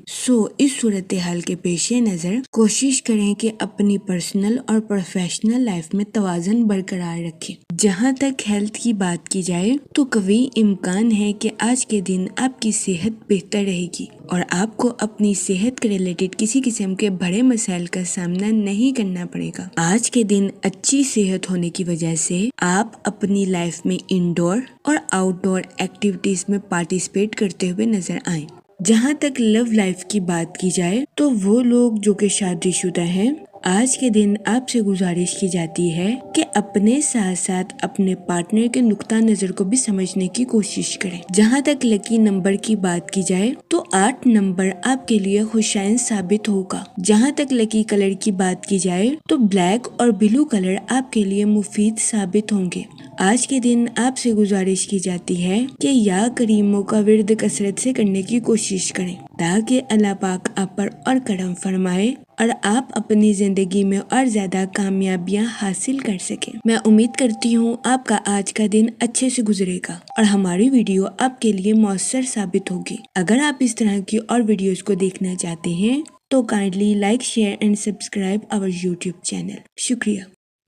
اس صورتحال کے پیش نظر کوشش کوشش کریں کہ اپنی پرسنل اور پروفیشنل لائف میں توازن برقرار رکھیں۔ جہاں تک ہیلتھ کی بات کی جائے تو قوی امکان ہے کہ آج کے دن آپ کی صحت بہتر رہے گی اور آپ کو اپنی صحت کے ریلیٹڈ کسی قسم کے بڑے مسائل کا سامنا نہیں کرنا پڑے گا۔ آج کے دن اچھی صحت ہونے کی وجہ سے آپ اپنی لائف میں انڈور اور آؤٹ ڈور ایکٹیویٹیز میں پارٹیسپیٹ کرتے ہوئے نظر آئیں۔ جہاں تک لو لائف کی بات کی جائے تو وہ لوگ جو کہ شادی شدہ ہیں، آج کے دن آپ سے گزارش کی جاتی ہے کہ اپنے ساتھ ساتھ اپنے پارٹنر کے نقطہ نظر کو بھی سمجھنے کی کوشش کریں۔ جہاں تک لکی نمبر کی بات کی جائے تو 8 نمبر آپ کے لیے خوشائن ثابت ہوگا۔ جہاں تک لکی کلر کی بات کی جائے تو بلیک اور بلو کلر آپ کے لیے مفید ثابت ہوں گے۔ آج کے دن آپ سے گزارش کی جاتی ہے کہ یا کریموں کا ورد کثرت سے کرنے کی کوشش کریں تاکہ اللہ پاک آپ پر اور کرم فرمائے اور آپ اپنی زندگی میں اور زیادہ کامیابیاں حاصل کر سکیں۔ میں امید کرتی ہوں آپ کا آج کا دن اچھے سے گزرے گا اور ہماری ویڈیو آپ کے لیے مؤثر ثابت ہوگی۔ اگر آپ اس طرح کی اور ویڈیوز کو دیکھنا چاہتے ہیں تو kindly like, share and subscribe our YouTube channel. شکریہ۔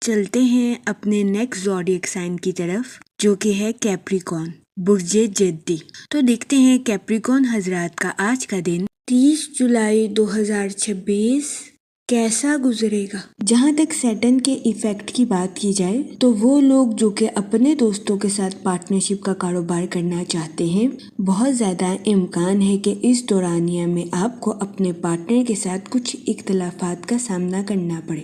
چلتے ہیں اپنے نیکسٹ زوڈیک سائن کی طرف جو کہ ہے کیپریکون، برج جدی۔ تو دیکھتے ہیں کیپریکون حضرات کا آج کا دن 30 جولائی 2026 کیسا گزرے گا۔ جہاں تک سیٹن کے ایفیکٹ کی بات کی جائے تو وہ لوگ جو کہ اپنے دوستوں کے ساتھ پارٹنرشپ کا کاروبار کرنا چاہتے ہیں، بہت زیادہ امکان ہے کہ اس دورانیہ میں آپ کو اپنے پارٹنر کے ساتھ کچھ اختلافات کا سامنا کرنا پڑے۔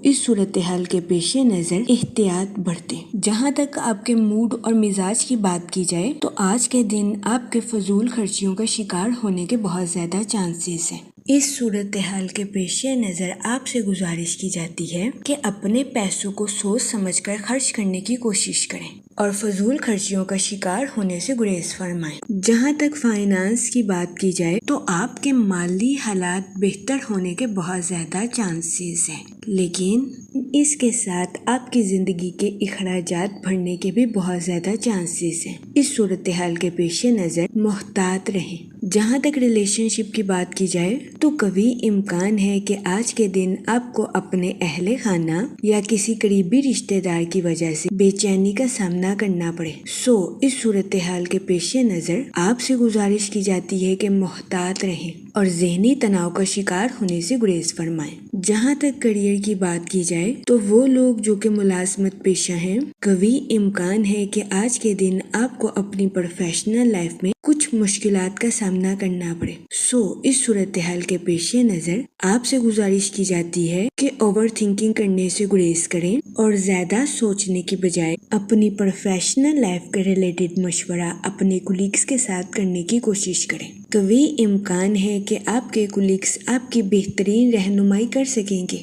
اس صورتحال کے پیش نظر احتیاط برتیں۔ جہاں تک آپ کے موڈ اور مزاج کی بات کی جائے تو آج کے دن آپ کے فضول خرچیوں کا شکار ہونے کے بہت زیادہ چانسز ہیں۔ اس صورتحال کے پیش نظر آپ سے گزارش کی جاتی ہے کہ اپنے پیسوں کو سوچ سمجھ کر خرچ کرنے کی کوشش کریں اور فضول خرچیوں کا شکار ہونے سے گریز فرمائیں۔ جہاں تک فائنانس کی بات کی جائے تو آپ کے مالی حالات بہتر ہونے کے بہت زیادہ چانسز ہیں، لیکن اس کے ساتھ آپ کی زندگی کے اخراجات بڑھنے کے بھی بہت زیادہ چانسز ہیں۔ اس صورتحال کے پیش نظر محتاط رہیں۔ جہاں تک ریلیشن شپ کی بات کی جائے تو قوی امکان ہے کہ آج کے دن آپ کو اپنے اہل خانہ یا کسی قریبی رشتہ دار کی وجہ سے بے چینی کا سامنا کرنا پڑے۔ اس صورتحال کے پیش نظر آپ سے گزارش کی جاتی ہے کہ محتاط رہیں اور ذہنی تناؤ کا شکار ہونے سے گریز فرمائیں۔ جہاں تک کریئر کی بات کی جائے تو وہ لوگ جو کہ ملازمت پیشہ ہیں، قوی امکان ہے کہ آج کے دن آپ کو اپنی پروفیشنل لائف میں کچھ مشکلات کا سامنا کرنا پڑے۔ اس صورتحال کے پیش نظر آپ سے گزارش کی جاتی ہے کہ اوور تھنکنگ کرنے سے گریز کریں اور زیادہ سوچنے کی بجائے اپنی پروفیشنل لائف کے ریلیٹڈ مشورہ اپنے کولیگز کے ساتھ کرنے کی کوشش کریں۔ قوی امکان ہے کہ آپ کے کولیگز آپ کی بہترین رہنمائی کر سکیں گے۔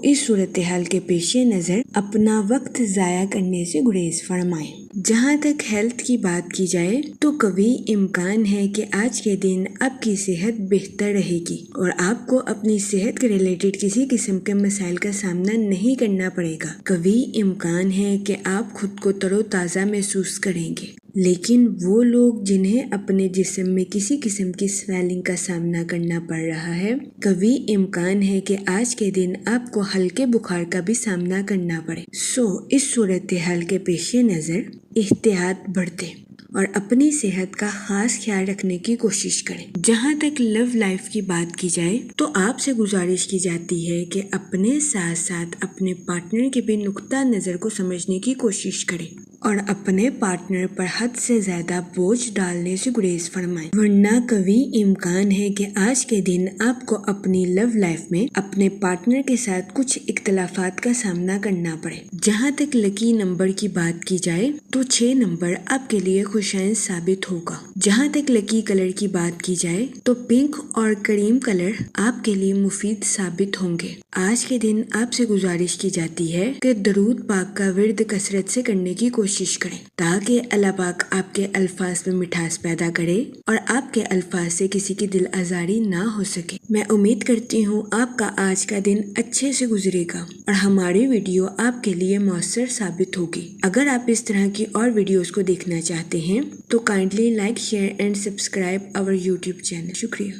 اس صورتحال کے پیش نظر اپنا وقت ضائع کرنے سے گریز فرمائیں۔ جہاں تک ہیلتھ کی بات کی جائے تو قوی امکان ہے کہ آج کے دن آپ کی صحت بہتر رہے گی اور آپ کو اپنی صحت کے ریلیٹڈ کسی قسم کے مسائل کا سامنا نہیں کرنا پڑے گا۔ قوی امکان ہے کہ آپ خود کو تر و تازہ محسوس کریں گے، لیکن وہ لوگ جنہیں اپنے جسم میں کسی قسم کی سویلنگ کا سامنا کرنا پڑ رہا ہے، قوی امکان ہے کہ آج کے دن آپ کو ہلکے بخار کا بھی سامنا کرنا پڑے۔ اس صورتحال کے پیش نظر احتیاط برتیں اور اپنی صحت کا خاص خیال رکھنے کی کوشش کریں۔ جہاں تک لو لائف کی بات کی جائے تو آپ سے گزارش کی جاتی ہے کہ اپنے ساتھ ساتھ اپنے پارٹنر کے بھی نقطہ نظر کو سمجھنے کی کوشش کریں اور اپنے پارٹنر پر حد سے زیادہ بوجھ ڈالنے سے گریز فرمائیں، ورنہ قوی امکان ہے کہ آج کے دن آپ کو اپنی لو لائف میں اپنے پارٹنر کے ساتھ کچھ اختلافات کا سامنا کرنا پڑے۔ جہاں تک لکی نمبر کی بات کی جائے تو 6 نمبر آپ کے لیے خوشائن ثابت ہوگا۔ جہاں تک لکی کلر کی بات کی جائے تو پنک اور کریم کلر آپ کے لیے مفید ثابت ہوں گے۔ آج کے دن آپ سے گزارش کی جاتی ہے کہ درود پاک کا ورد کثرت سے کرنے کی کوشش کریں تاکہ اللہ پاک آپ کے الفاظ میں مٹھاس پیدا کرے اور آپ کے الفاظ سے کسی کی دل آزاری نہ ہو سکے۔ میں امید کرتی ہوں آپ کا آج کا دن اچھے سے گزرے گا اور ہماری ویڈیو آپ کے لیے مؤثر ثابت ہوگی۔ اگر آپ اس طرح کی اور ویڈیوز کو دیکھنا چاہتے ہیں تو kindly like, share and subscribe our YouTube channel. شکریہ۔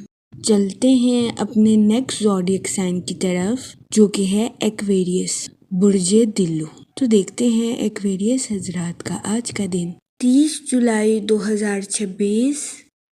چلتے ہیں اپنے نیکسٹ زوڈیک سائن کی طرف جو کہ ہے ایکویریس برج دلو۔ تو دیکھتے ہیں ایکویریس حضرات کا آج کا دن 30 جولائی 2026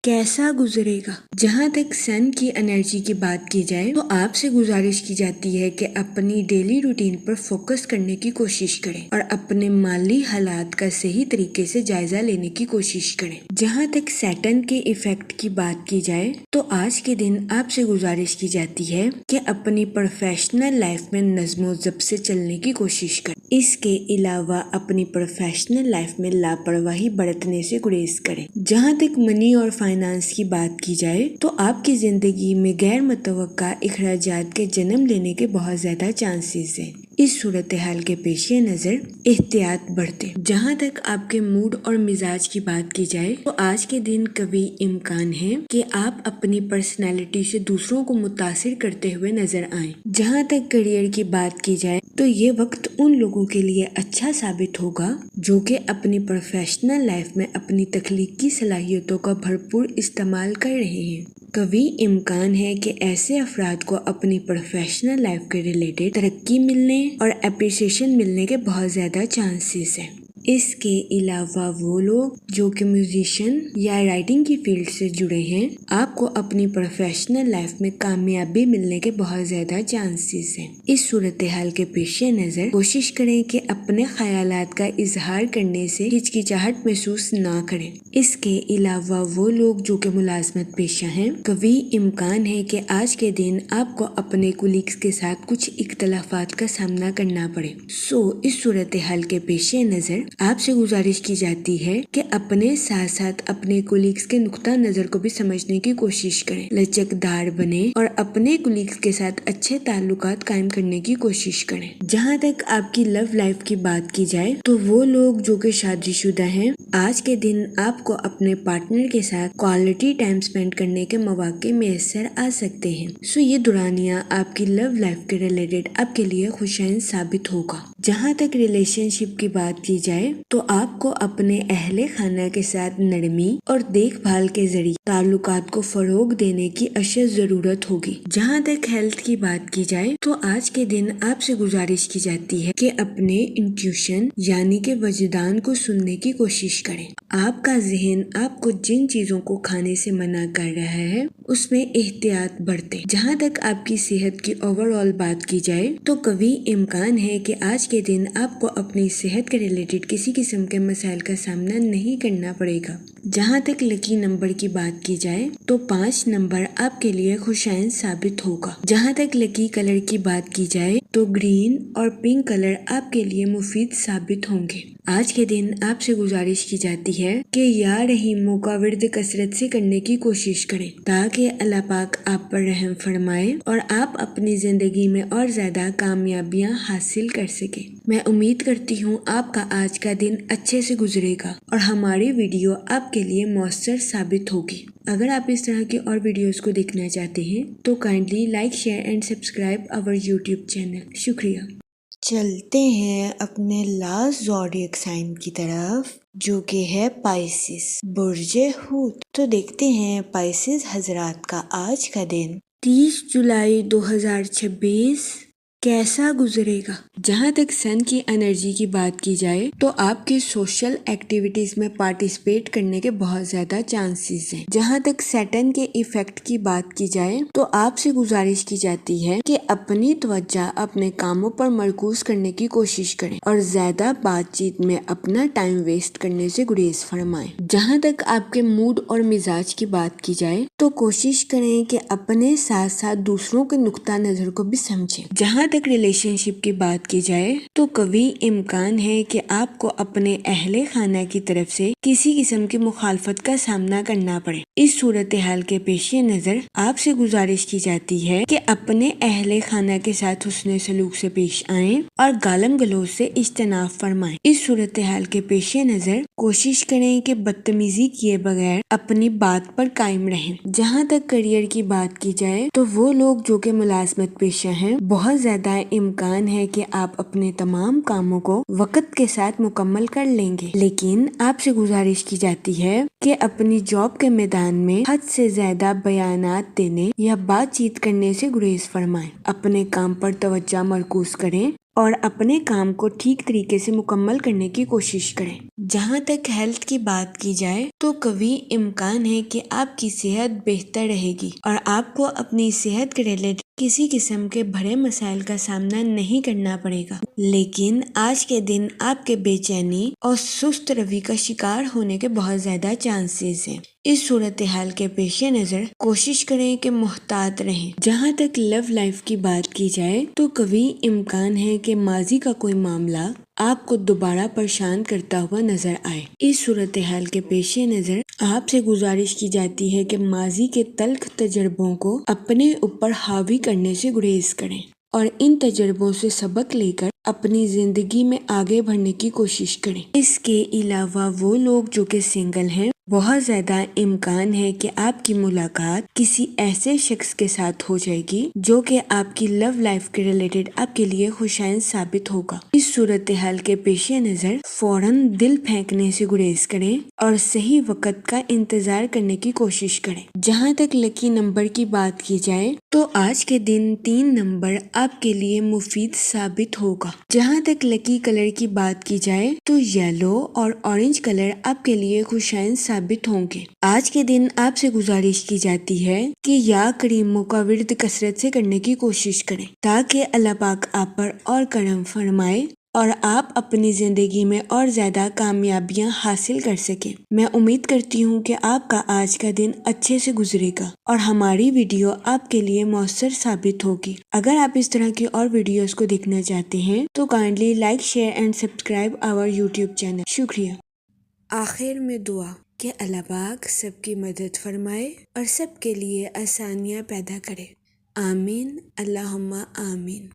کیسا گزرے گا۔ جہاں تک سن کی انرجی کی بات کی جائے تو آپ سے گزارش کی جاتی ہے کہ اپنی ڈیلی روٹین پر فوکس کرنے کی کوشش کریں اور اپنے مالی حالات کا صحیح طریقے سے جائزہ لینے کی کوشش کریں۔ جہاں تک سیٹرن کے ایفیکٹ کی بات کی جائے تو آج کے دن آپ سے گزارش کی جاتی ہے کہ اپنی پروفیشنل لائف میں نظم و ضبط سے چلنے کی کوشش کریں۔ اس کے علاوہ اپنی پروفیشنل لائف میں لاپرواہی برتنے سے گریز کریں۔ جہاں تک منی اور فائنانس کی بات کی جائے تو آپ کی زندگی میں غیر متوقع اخراجات کے جنم لینے کے بہت زیادہ چانسز ہیں۔ اس صورتحال کے پیش نظر احتیاط برتیں۔ جہاں تک آپ کے موڈ اور مزاج کی بات کی جائے تو آج کے دن قوی امکان ہے کہ آپ اپنی پرسنالٹی سے دوسروں کو متاثر کرتے ہوئے نظر آئیں۔ جہاں تک کیریئر کی بات کی جائے تو یہ وقت ان لوگوں کے لیے اچھا ثابت ہوگا جو کہ اپنی پروفیشنل لائف میں اپنی تخلیقی صلاحیتوں کا بھرپور استعمال کر رہے ہیں۔ قوی امکان ہے کہ ایسے افراد کو اپنی پروفیشنل لائف کے ریلیٹڈ ترقی ملنے اور اپریسیشن ملنے کے بہت زیادہ چانسز ہیں۔ اس کے علاوہ وہ لوگ جو کہ میوزیشین یا رائٹنگ کی فیلڈ سے جڑے ہیں آپ کو اپنی پروفیشنل لائف میں کامیابی ملنے کے بہت زیادہ چانسز ہیں۔ اس صورتحال کے پیش نظر کوشش کریں کہ اپنے خیالات کا اظہار کرنے سے ہچکچاہٹ محسوس نہ کریں۔ اس کے علاوہ وہ لوگ جو کہ ملازمت پیشہ ہیں قوی امکان ہے کہ آج کے دن آپ کو اپنے کولیگز کے ساتھ کچھ اختلافات کا سامنا کرنا پڑے۔ اس صورتحال کے پیش نظر آپ سے گزارش کی جاتی ہے کہ اپنے ساتھ ساتھ اپنے کولیگز کے نقطہ نظر کو بھی سمجھنے کی کوشش کریں، لچکدار بنیں اور اپنے کولیگز کے ساتھ اچھے تعلقات قائم کرنے کی کوشش کریں۔ جہاں تک آپ کی لو لائف کی بات کی جائے تو وہ لوگ جو کہ شادی شدہ ہیں آج کے دن آپ کو اپنے پارٹنر کے ساتھ کوالٹی ٹائم سپینڈ کرنے کے مواقع میسر آ سکتے ہیں۔ یہ دورانیہ آپ کی لو لائف کے ریلیٹڈ آپ کے لیے خوشائن ثابت ہوگا۔ جہاں تک ریلیشن شپ کی بات کی جائے تو آپ کو اپنے اہل خانہ کے ساتھ نرمی اور دیکھ بھال کے ذریعے تعلقات کو فروغ دینے کی اشد ضرورت ہوگی۔ جہاں تک ہیلتھ کی بات کی جائے تو آج کے دن آپ سے گزارش کی جاتی ہے کہ اپنے انٹیوشن یعنی کہ وجدان کو سننے کی کوشش کریں۔ آپ کا ذہن آپ کو جن چیزوں کو کھانے سے منع کر رہا ہے اس میں احتیاط برتیں۔ جہاں تک آپ کی صحت کی اوور آل بات کی جائے تو قوی امکان ہے کہ آج کے دن آپ کو اپنی صحت کے ریلیٹڈ کسی قسم کے مسائل کا سامنا نہیں کرنا پڑے گا۔ جہاں تک لکی نمبر کی بات کی جائے تو 5 نمبر آپ کے لیے خوشائن ثابت ہوگا۔ جہاں تک لکی کلر کی بات کی جائے تو گرین اور پنک کلر آپ کے لیے مفید ثابت ہوں گے۔ آج کے دن آپ سے گزارش کی جاتی ہے کہ یا رحیموں کا ورد کثرت سے کرنے کی کوشش کریں تاکہ اللہ پاک آپ پر رحم فرمائے اور آپ اپنی زندگی میں اور زیادہ کامیابیاں حاصل کر سکیں۔ میں امید کرتی ہوں آپ کا آج کا دن اچھے سے گزرے گا اور ہماری ویڈیو آپ کے لیے مؤثر ثابت ہوگی۔ اگر آپ اس طرح کی اور ویڈیوز کو دیکھنا چاہتے ہیں تو kindly like share and subscribe our YouTube channel. شکریہ۔ چلتے ہیں اپنے لاسٹ زوڈیک سائن کی طرف جو کہ ہے پائسس برج حوت۔ تو دیکھتے ہیں پائسس حضرات کا آج کا دن 30 جولائی 2026 کیسا گزرے گا۔ جہاں تک سن کی انرجی کی بات کی جائے تو آپ کے سوشل ایکٹیویٹیز میں پارٹیسپیٹ کرنے کے بہت زیادہ چانسز ہیں۔ جہاں تک سیٹرن کے ایفیکٹ کی بات کی جائے تو آپ سے گزارش کی جاتی ہے کہ اپنی توجہ اپنے کاموں پر مرکوز کرنے کی کوشش کریں اور زیادہ بات چیت میں اپنا ٹائم ویسٹ کرنے سے گریز فرمائیں۔ جہاں تک آپ کے موڈ اور مزاج کی بات کی جائے تو کوشش کریں کہ اپنے ساتھ ساتھ دوسروں کے نقطہ نظر کو بھی سمجھیں۔ جہاں تک ریلیشن شپ کی بات کی جائے تو قوی امکان ہے کہ آپ کو اپنے اہل خانہ کی طرف سے کسی قسم کی مخالفت کا سامنا کرنا پڑے۔ اس صورتحال کے پیش نظر آپ سے گزارش کی جاتی ہے کہ اپنے اہل خانہ کے ساتھ حسن سلوک سے پیش آئیں اور گالم گلوچ سے اجتناب فرمائیں۔ اس صورتحال کے پیش نظر کوشش کریں کہ بدتمیزی کیے بغیر اپنی بات پر قائم رہیں۔ جہاں تک کیریئر کی بات کی جائے تو وہ لوگ جو کہ ملازمت پیشہ ہیں بہت زیادہ زیادہ امکان ہے کہ آپ اپنے تمام کاموں کو وقت کے ساتھ مکمل کر لیں گے، لیکن آپ سے گزارش کی جاتی ہے کہ اپنی جاب کے میدان میں حد سے زیادہ بیانات دینے یا بات چیت کرنے سے گریز فرمائیں۔ اپنے کام پر توجہ مرکوز کریں اور اپنے کام کو ٹھیک طریقے سے مکمل کرنے کی کوشش کریں۔ جہاں تک ہیلتھ کی بات کی جائے تو قوی امکان ہے کہ آپ کی صحت بہتر رہے گی اور آپ کو اپنی صحت کے ریلیٹڈ کسی قسم کے بڑے مسائل کا سامنا نہیں کرنا پڑے گا، لیکن آج کے دن آپ کے بے چینی اور سست روی کا شکار ہونے کے بہت زیادہ چانسز ہیں۔ اس صورتحال کے پیش نظر کوشش کریں کہ محتاط رہیں۔ جہاں تک لو لائف کی بات کی جائے تو قوی امکان ہے کہ ماضی کا کوئی معاملہ آپ کو دوبارہ پریشان کرتا ہوا نظر آئے۔ اس صورتحال کے پیش نظر آپ سے گزارش کی جاتی ہے کہ ماضی کے تلخ تجربوں کو اپنے اوپر حاوی کرنے سے گریز کریں اور ان تجربوں سے سبق لے کر اپنی زندگی میں آگے بڑھنے کی کوشش کریں۔ اس کے علاوہ وہ لوگ جو کہ سنگل ہیں، بہت زیادہ امکان ہے کہ آپ کی ملاقات کسی ایسے شخص کے ساتھ ہو جائے گی جو کہ آپ کی لو لائف کے ریلیٹڈ آپ کے لیے خوشائند ثابت ہوگا۔ اس صورتحال کے پیش نظر فوراً دل پھینکنے سے گریز کریں اور صحیح وقت کا انتظار کرنے کی کوشش کریں۔ جہاں تک لکی نمبر کی بات کی جائے تو آج کے دن 3 نمبر آپ کے لیے مفید ثابت ہوگا۔ جہاں تک لکی کلر کی بات کی جائے تو یلو اور اورنج کلر آپ کے لیے خوشائند ثابت ہوں گے۔ آج کے دن آپ سے گزارش کی جاتی ہے کہ یا کریموں کا ورد کثرت سے کرنے کی کوشش کریں تاکہ اللہ پاک آپ پر اور کرم فرمائے اور آپ اپنی زندگی میں اور زیادہ کامیابیاں حاصل کر سکیں۔ میں امید کرتی ہوں کہ آپ کا آج کا دن اچھے سے گزرے گا اور ہماری ویڈیو آپ کے لیے مؤثر ثابت ہوگی۔ اگر آپ اس طرح کی اور ویڈیوز کو دیکھنا چاہتے ہیں تو kindly like, share and subscribe our YouTube channel. شکریہ۔ آخر میں دعا کہ اللہ پاک سب کی مدد فرمائے اور سب کے لیے آسانیاں پیدا کرے۔ آمین، اللہم آمین۔